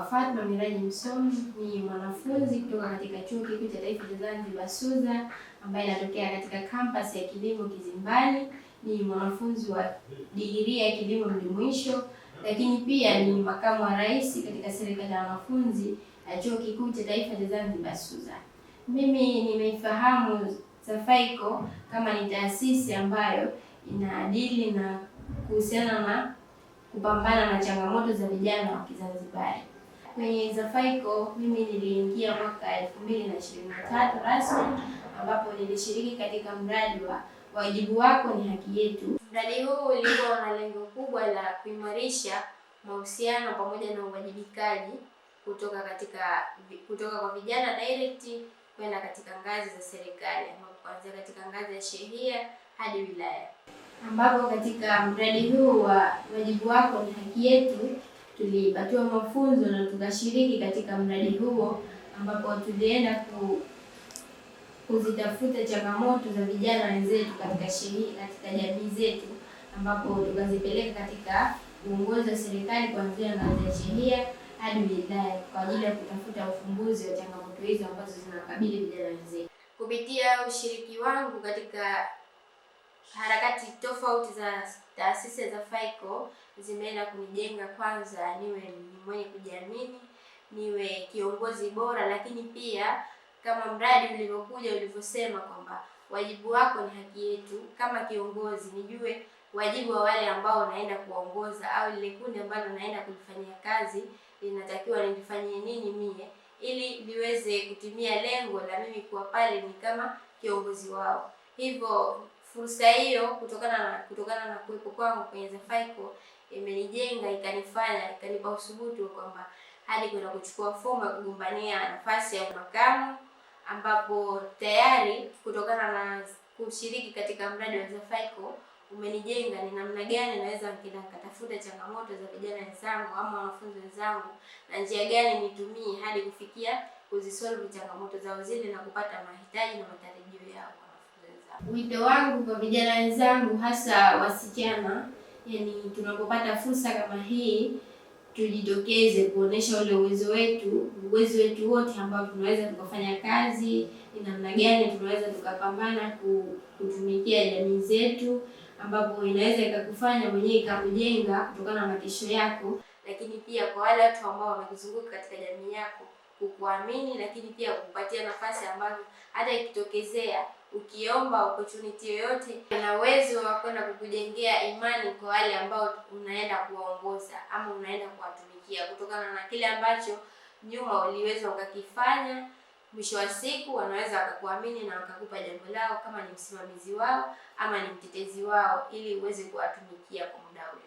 Naitwa Fatma Miraji Msomi, ni mwanafunzi kutoka katika Chuo Kikuu cha Taifa cha Zanzibar SUZA, ambaye inatokea katika kampasi ya kilimo Kizimbani. Ni mwanafunzi wa digrii ya kilimo mjumuisho, lakini pia ni makamu wa rais katika serikali ya wanafunzi ya Chuo Kikuu cha Taifa cha Zanzibar SUZA. Mimi nimeifahamu Safaiko kama ni taasisi ambayo inaadili na kuhusiana na kupambana na changamoto za vijana wa Kizanzibari. Kwenye Safaiko mimi niliingia mwaka 2023 rasmi, ambapo nilishiriki katika mradi wa Wajibu Wako ni Haki Yetu. Mradi huu ulikuwa na lengo kubwa la kuimarisha mahusiano pamoja na uwajibikaji kutoka kwa vijana direct kwenda katika ngazi za serikali, kuanzia katika ngazi ya shehia hadi wilaya, ambapo katika mradi huu wa Wajibu Wako ni Haki Yetu tulipatiwa mafunzo na tukashiriki katika mradi huo, ambapo tulienda kuzitafuta changamoto za vijana wenzetu katika jamii zetu, ambapo tukazipeleka katika uongozi wa serikali kuanzia ngazi ya shehia hadi wilaya kwa ajili ya kutafuta ufumbuzi wa changamoto hizo ambazo zinakabili vijana wenzetu. Kupitia ushiriki wangu katika harakati tofauti za taasisi za Safaiko zimeenda kunijenga, kwanza niwe mwenye kujiamini, niwe kiongozi bora, lakini pia kama mradi ulivyosema kwamba wajibu wako ni haki yetu, kama kiongozi nijue wajibu wa wale ambao naenda kuwaongoza au lile kundi ambalo naenda kulifanyia kazi linatakiwa nilifanyie nini mie ili liweze kutimia lengo la mimi kuwa pale ni kama kiongozi wao. Hivyo fursa hiyo kutokana na kuwepo kwangu kwenye Safaiko imenijenga, ikanipa uthubutu kwamba hadi kwenda kuchukua fomu ya kugombania nafasi ya makamu, ambapo tayari kutokana na kushiriki katika mradi wa Safaiko umenijenga ni namna gani naweza nikatafuta changamoto za vijana wenzangu ama wanafunzi wenzangu na njia gani nitumie hadi kufikia kuzisolve changamoto zao zile na kupata mahitaji na matarajio yao. Wito wangu kwa vijana wenzangu, hasa wasichana, yani tunapopata fursa kama hii tujitokeze kuonesha ule uwezo wetu wote ambao tunaweza tukafanya kazi, ni namna gani tunaweza tukapambana kutumikia jamii zetu, ambapo inaweza ikakufanya mwenyewe ikakujenga kutokana na kesho yako, lakini pia kwa wale watu ambao wamekuzunguka katika jamii yako kukuamini, lakini pia kukupatia nafasi ambazo hata ikitokezea ukiomba opportunity yoyote na uwezo wa kwenda kukujengea imani kwa wale ambao unaenda kuwaongoza ama unaenda kuwatumikia, kutokana na kile ambacho nyuma uliweza ukakifanya. Mwisho wa siku wanaweza wakakuamini na wakakupa jambo lao kama ni msimamizi wao ama ni mtetezi wao ili uweze kuwatumikia kwa muda ule.